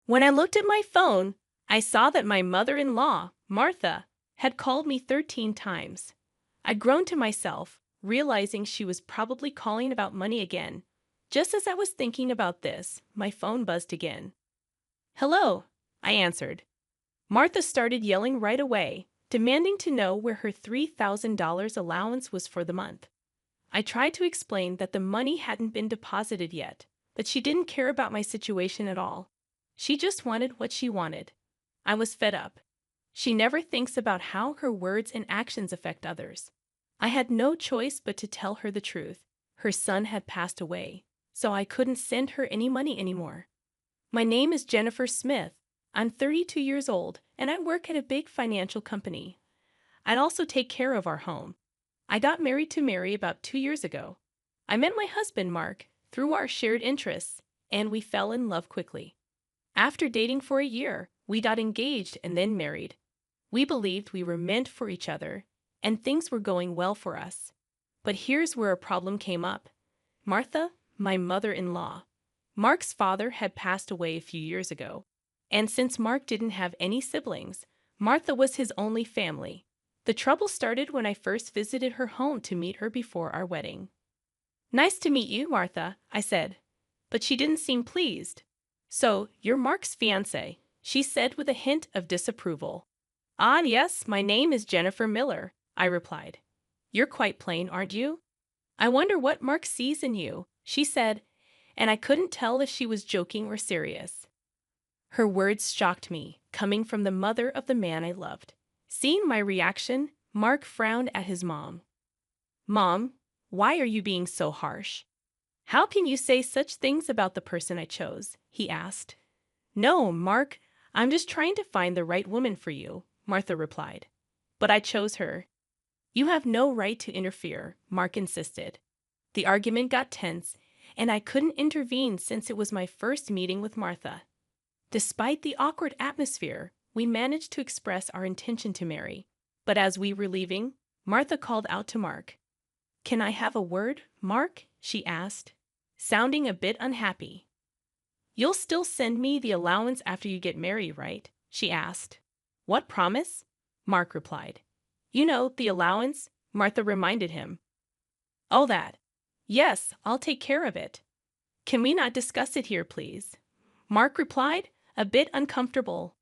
When I looked at my phone, I saw that my mother-in-law, Martha, had called me 13 times. I groaned to myself, realizing she was probably calling about money again. Just as I was thinking about this, my phone buzzed again. "Hello," I answered. Martha started yelling right away, demanding to know where her $3,000 allowance was for the month. I tried to explain that the money hadn't been deposited yet, that she didn't care about my situation at all. She just wanted what she wanted. I was fed up. She never thinks about how her words and actions affect others. I had no choice but to tell her the truth. Her son had passed away, so I couldn't send her any money anymore. "My name is Jennifer Smith. I'm 32 years old, and I work at a big financial company. I'd also take care of our home. I got married to Mary about 2 years ago. I met my husband, Mark, through our shared interests, and we fell in love quickly. After dating for a year, we got engaged and then married. We believed we were meant for each other, and things were going well for us. But here's where a problem came up. Martha, my mother-in-law. Mark's father had passed away a few years ago, and since Mark didn't have any siblings, Martha was his only family. The trouble started when I first visited her home to meet her before our wedding. "Nice to meet you, Martha," I said, but she didn't seem pleased. "So, you're Mark's fiancée," she said with a hint of disapproval. "Ah, yes, my name is Jennifer Miller," I replied. "You're quite plain, aren't you?" "I wonder what Mark sees in you," she said, and I couldn't tell if she was joking or serious. Her words shocked me, coming from the mother of the man I loved. Seeing my reaction, Mark frowned at his mom. "Mom, why are you being so harsh? How can you say such things about the person I chose?" he asked. "No, Mark, I'm just trying to find the right woman for you," Martha replied. "But I chose her." "You have no right to interfere," Mark insisted. The argument got tense, and I couldn't intervene since it was my first meeting with Martha. Despite the awkward atmosphere, we managed to express our intention to marry. But as we were leaving, Martha called out to Mark. "Can I have a word, Mark?" she asked, sounding a bit unhappy. "You'll still send me the allowance after you get married, right?" she asked. "What promise?" Mark replied. "You know, the allowance," Martha reminded him. "Oh, that. Yes, I'll take care of it. Can we not discuss it here, please?" Mark replied, a bit uncomfortable.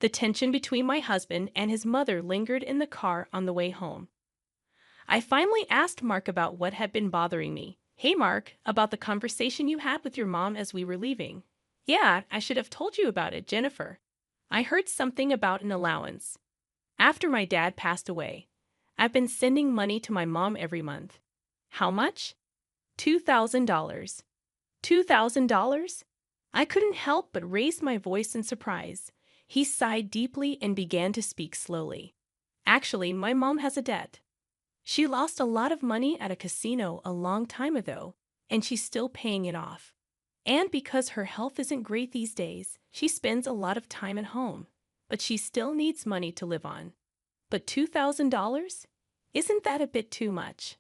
The tension between my husband and his mother lingered in the car on the way home. I finally asked Mark about what had been bothering me. "Hey, Mark, about the conversation you had with your mom as we were leaving." "Yeah, I should have told you about it, Jennifer. I heard something about an allowance. After my dad passed away, I've been sending money to my mom every month." "How much?" $2,000. $2,000? I couldn't help but raise my voice in surprise. He sighed deeply and began to speak slowly. "Actually, my mom has a debt. She lost a lot of money at a casino a long time ago, and she's still paying it off. And because her health isn't great these days, she spends a lot of time at home. But she still needs money to live on. But $2,000? Isn't that a bit too much?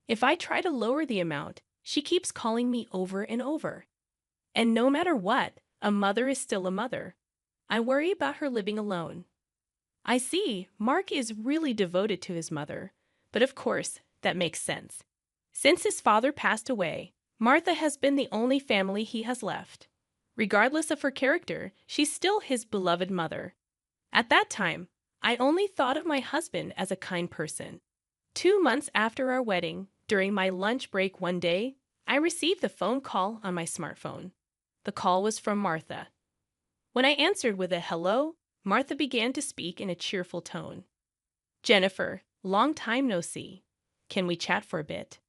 If I try to lower the amount, she keeps calling me over and over. And no matter what, a mother is still a mother. I worry about her living alone." I see, Mark is really devoted to his mother, but of course, that makes sense. Since his father passed away, Martha has been the only family he has left. Regardless of her character, she's still his beloved mother. At that time, I only thought of my husband as a kind person. 2 months after our wedding, during my lunch break one day, I received a phone call on my smartphone. The call was from Martha. When I answered with a hello, Martha began to speak in a cheerful tone. "Jennifer, long time no see. Can we chat for a bit?"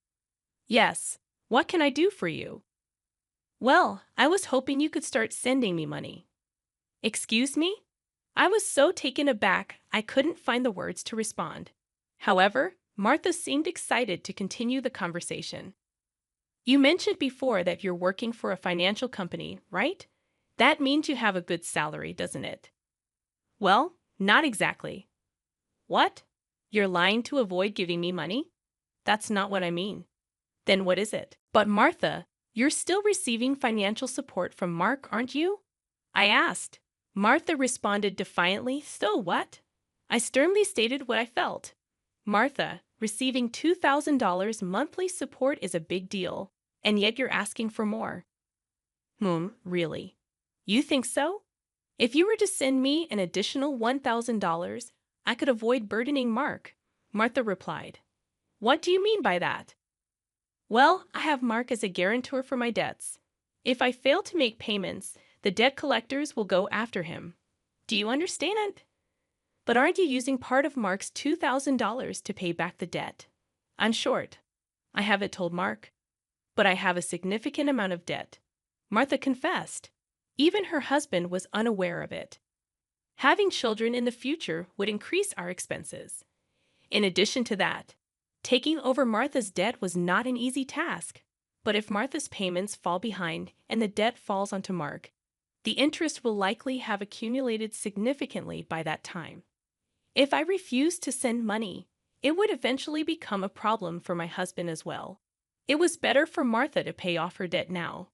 "Yes. What can I do for you?" "Well, I was hoping you could start sending me money." "Excuse me?" I was so taken aback I couldn't find the words to respond. However, Martha seemed excited to continue the conversation. "You mentioned before that you're working for a financial company, right? That means you have a good salary, doesn't it?" "Well, not exactly." "What? You're lying to avoid giving me money?" "That's not what I mean." "Then what is it?" "But Martha, you're still receiving financial support from Mark, aren't you?" I asked. Martha responded defiantly, "So what?" I sternly stated what I felt. "Martha, receiving $2,000 monthly support is a big deal, and yet you're asking for more." Really? You think so? If you were to send me an additional $1,000, I could avoid burdening Mark, Martha replied. What do you mean by that? Well, I have Mark as a guarantor for my debts. If I fail to make payments, the debt collectors will go after him. Do you understand? But aren't you using part of Mark's $2,000 to pay back the debt? I'm short. I haven't told Mark. But I have a significant amount of debt. Martha confessed. Even her husband was unaware of it. Having children in the future would increase our expenses. In addition to that, taking over Martha's debt was not an easy task. But if Martha's payments fall behind and the debt falls onto Mark, the interest will likely have accumulated significantly by that time. If I refused to send money, it would eventually become a problem for my husband as well. It was better for Martha to pay off her debt now.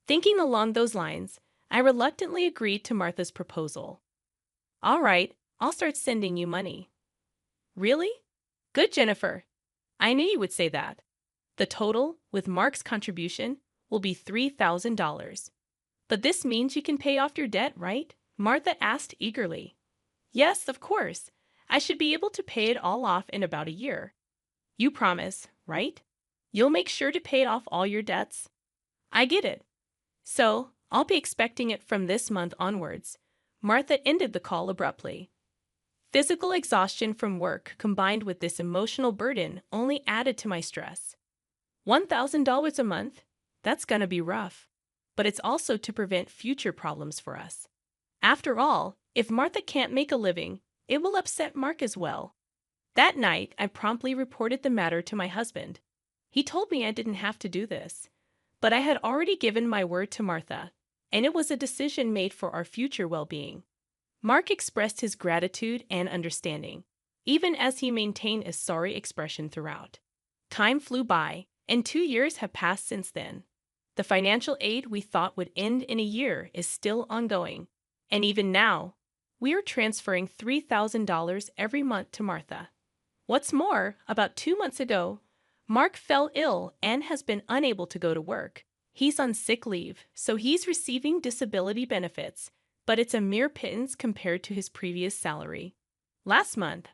Thinking along those lines, I reluctantly agreed to Martha's proposal. All right, I'll start sending you money. Really? Good, Jennifer. I knew you would say that. The total, with Mark's contribution, will be $3,000. But this means you can pay off your debt, right? Martha asked eagerly. Yes, of course. I should be able to pay it all off in about a year. You promise, right? You'll make sure to pay off all your debts? I get it. So, I'll be expecting it from this month onwards. Martha ended the call abruptly. Physical exhaustion from work combined with this emotional burden only added to my stress. $1,000 a month? That's gonna be rough. But it's also to prevent future problems for us. After all, if Martha can't make a living, it will upset Mark as well. That night, I promptly reported the matter to my husband. He told me I didn't have to do this. But I had already given my word to Martha, and it was a decision made for our future well-being. Mark expressed his gratitude and understanding, even as he maintained a sorry expression throughout. Time flew by, and 2 years have passed since then. The financial aid we thought would end in a year is still ongoing, and even now, we are transferring $3,000 every month to Martha. What's more, about 2 months ago, Mark fell ill and has been unable to go to work. He's on sick leave, so he's receiving disability benefits, but it's a mere pittance compared to his previous salary. Last month,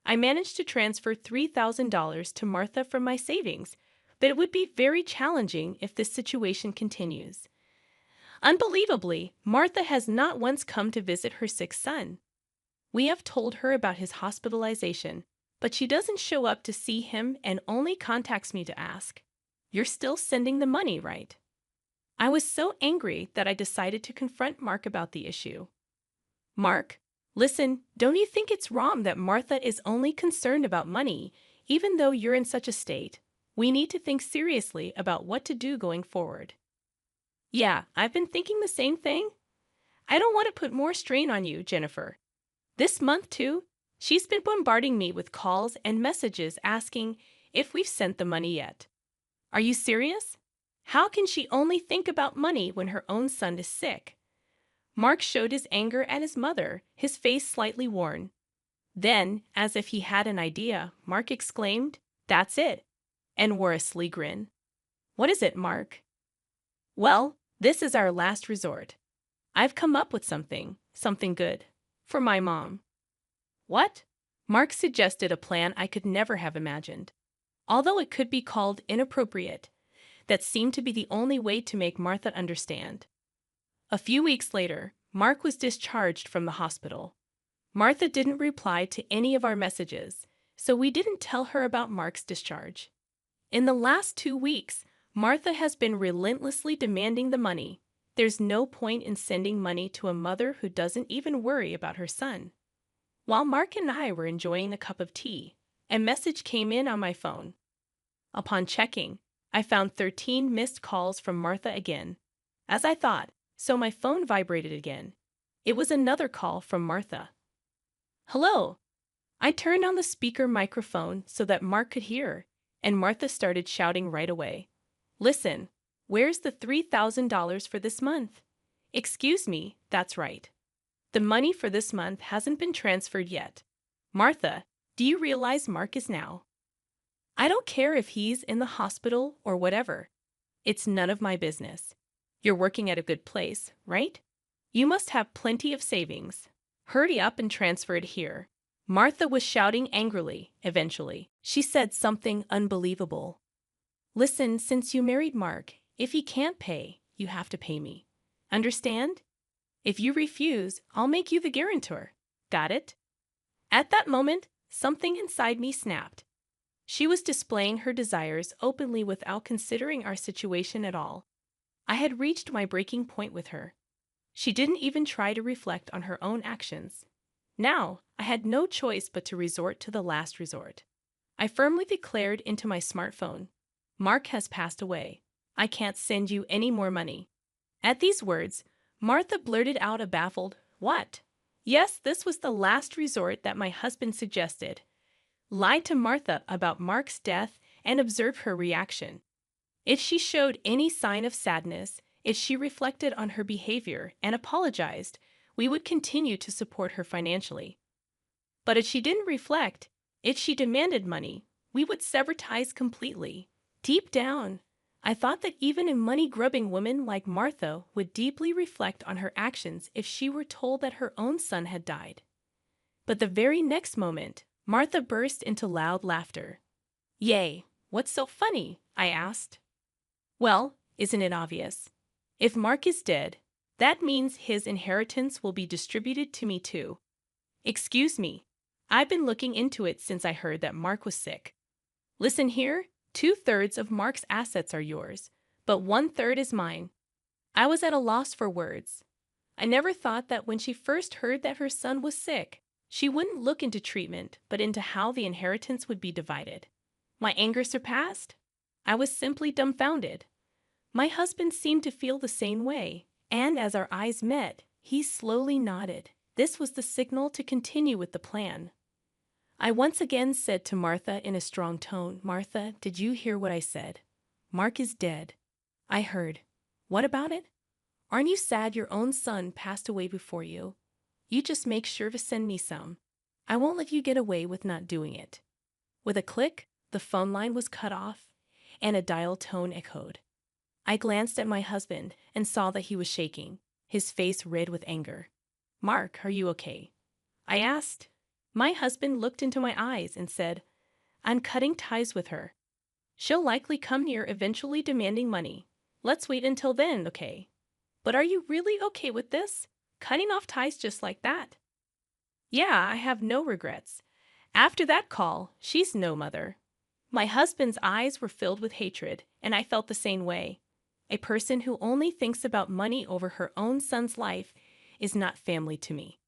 I managed to transfer $3,000 to Martha from my savings, but it would be very challenging if this situation continues. Unbelievably, Martha has not once come to visit her sick son. We have told her about his hospitalization, but she doesn't show up to see him and only contacts me to ask, "You're still sending the money, right?" I was so angry that I decided to confront Mark about the issue. Mark, listen, don't you think it's wrong that Martha is only concerned about money, even though you're in such a state? We need to think seriously about what to do going forward. Yeah, I've been thinking the same thing. I don't want to put more strain on you, Jennifer. This month, too, she's been bombarding me with calls and messages asking if we've sent the money yet. Are you serious? How can she only think about money when her own son is sick? Mark showed his anger at his mother, his face slightly worn. Then, as if he had an idea, Mark exclaimed, "That's it," and wore a sly grin. What is it, Mark? Well, this is our last resort. I've come up with something good, for my mom. What? Mark suggested a plan I could never have imagined. Although it could be called inappropriate, that seemed to be the only way to make Martha understand. A few weeks later, Mark was discharged from the hospital. Martha didn't reply to any of our messages, so we didn't tell her about Mark's discharge. In the last 2 weeks, Martha has been relentlessly demanding the money. There's no point in sending money to a mother who doesn't even worry about her son. While Mark and I were enjoying a cup of tea, a message came in on my phone. Upon checking, I found 13 missed calls from Martha again. As I thought, so my phone vibrated again. It was another call from Martha. Hello. I turned on the speaker microphone so that Mark could hear, and Martha started shouting right away. Listen, where's the $3,000 for this month? Excuse me, that's right. The money for this month hasn't been transferred yet. Martha, do you realize Mark is now? I don't care if he's in the hospital or whatever. It's none of my business. You're working at a good place, right? You must have plenty of savings. Hurry up and transfer it here. Martha was shouting angrily, eventually. She said something unbelievable. Listen, since you married Mark, if he can't pay, you have to pay me. Understand? If you refuse, I'll make you the guarantor. Got it? At that moment, something inside me snapped. She was displaying her desires openly without considering our situation at all. I had reached my breaking point with her. She didn't even try to reflect on her own actions. Now, I had no choice but to resort to the last resort. I firmly declared into my smartphone, Mark has passed away. I can't send you any more money. At these words, Martha blurted out a baffled, "What?" Yes, this was the last resort that my husband suggested. Lied to Martha about Mark's death and observed her reaction. If she showed any sign of sadness, if she reflected on her behavior and apologized, we would continue to support her financially. But if she didn't reflect, if she demanded money, we would sever ties completely. Deep down, I thought that even a money-grubbing woman like Martha would deeply reflect on her actions if she were told that her own son had died. But the very next moment, Martha burst into loud laughter. "Yay, what's so funny?" I asked. "Well, isn't it obvious? If Mark is dead, that means his inheritance will be distributed to me too. Excuse me, I've been looking into it since I heard that Mark was sick. Listen here, 2/3 of Mark's assets are yours, but 1/3 is mine." I was at a loss for words. I never thought that when she first heard that her son was sick, she wouldn't look into treatment, but into how the inheritance would be divided. My anger surpassed. I was simply dumbfounded. My husband seemed to feel the same way, and as our eyes met, he slowly nodded. This was the signal to continue with the plan. I once again said to Martha in a strong tone, "Martha, did you hear what I said? Mark is dead." "I heard. What about it? Aren't you sad your own son passed away before you? You just make sure to send me some. I won't let you get away with not doing it." With a click, the phone line was cut off, and a dial tone echoed. I glanced at my husband and saw that he was shaking, his face red with anger. "Mark, are you okay?" I asked. My husband looked into my eyes and said, "I'm cutting ties with her. She'll likely come here eventually demanding money. Let's wait until then, okay? But are you really okay with this? Cutting off ties just like that?" "Yeah, I have no regrets. After that call, she's no mother." My husband's eyes were filled with hatred, and I felt the same way. A person who only thinks about money over her own son's life is not family to me.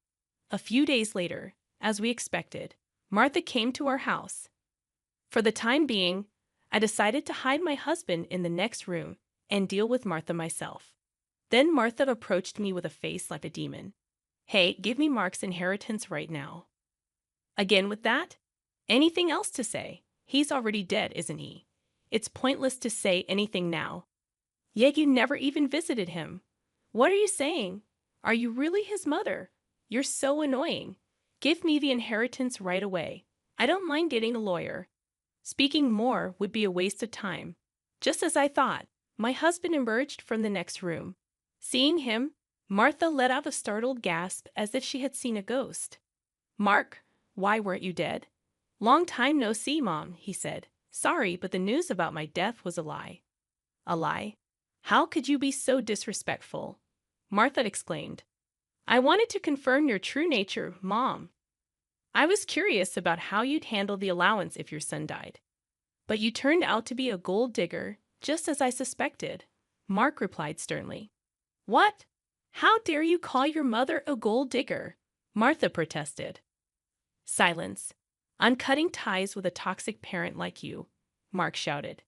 A few days later, as we expected, Martha came to our house. For the time being, I decided to hide my husband in the next room and deal with Martha myself. Then Martha approached me with a face like a demon. "Hey, give me Mark's inheritance right now." Again with that? Anything else to say? He's already dead, isn't he? It's pointless to say anything now. Yet you never even visited him. What are you saying? Are you really his mother? You're so annoying. Give me the inheritance right away. I don't mind getting a lawyer. Speaking more would be a waste of time. Just as I thought, my husband emerged from the next room. Seeing him, Martha let out a startled gasp as if she had seen a ghost. "Mark, why weren't you dead?" "Long time no see, Mom," he said. "Sorry, but the news about my death was a lie." "A lie? How could you be so disrespectful?" Martha exclaimed. "I wanted to confirm your true nature, Mom. I was curious about how you'd handle the allowance if your son died. But you turned out to be a gold digger, just as I suspected," Mark replied sternly. "What? How dare you call your mother a gold digger?" Martha protested. "Silence. I'm cutting ties with a toxic parent like you," Mark shouted.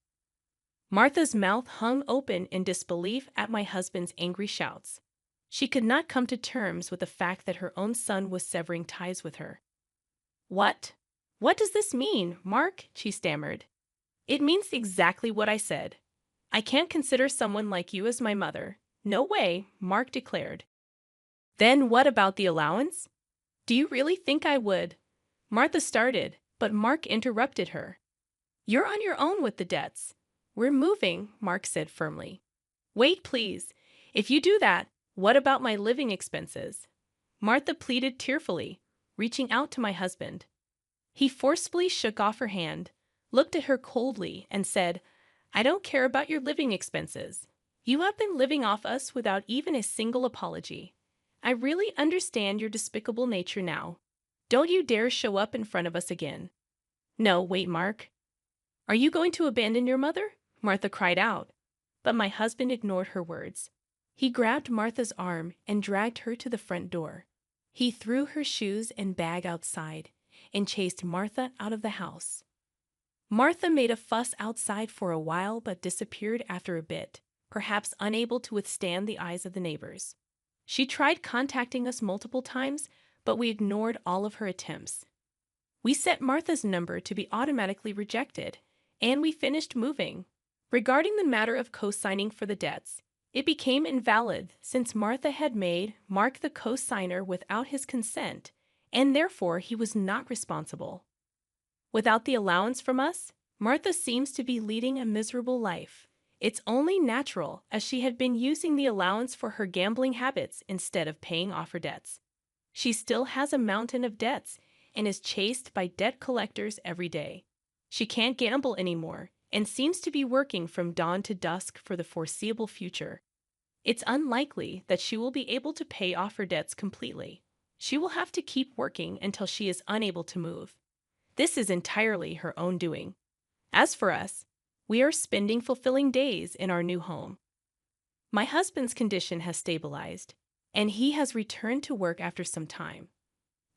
Martha's mouth hung open in disbelief at my husband's angry shouts. She could not come to terms with the fact that her own son was severing ties with her. "What? What does this mean, Mark?" she stammered. "It means exactly what I said. I can't consider someone like you as my mother. No way, Mark declared. Then what about the allowance? Do you really think I would? Martha started, but Mark interrupted her. You're on your own with the debts. We're moving, Mark said firmly. Wait, please. If you do that, what about my living expenses? Martha pleaded tearfully, reaching out to my husband. He forcefully shook off her hand, looked at her coldly, and said, I don't care about your living expenses. You have been living off us without even a single apology. I really understand your despicable nature now. Don't you dare show up in front of us again. No, wait, Mark. Are you going to abandon your mother? Martha cried out. But my husband ignored her words. He grabbed Martha's arm and dragged her to the front door. He threw her shoes and bag outside and chased Martha out of the house. Martha made a fuss outside for a while but disappeared after a bit, perhaps unable to withstand the eyes of the neighbors. She tried contacting us multiple times, but we ignored all of her attempts. We set Martha's number to be automatically rejected, and we finished moving. Regarding the matter of co-signing for the debts, it became invalid since Martha had made Mark the co-signer without his consent, and therefore he was not responsible. Without the allowance from us, Martha seems to be leading a miserable life. It's only natural, as she had been using the allowance for her gambling habits instead of paying off her debts. She still has a mountain of debts and is chased by debt collectors every day. She can't gamble anymore and seems to be working from dawn to dusk for the foreseeable future. It's unlikely that she will be able to pay off her debts completely. She will have to keep working until she is unable to move. This is entirely her own doing. As for us, we are spending fulfilling days in our new home. My husband's condition has stabilized, and he has returned to work after some time.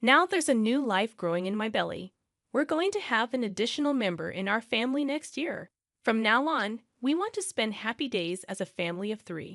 Now there's a new life growing in my belly. We're going to have an additional member in our family next year. From now on, we want to spend happy days as a family of 3.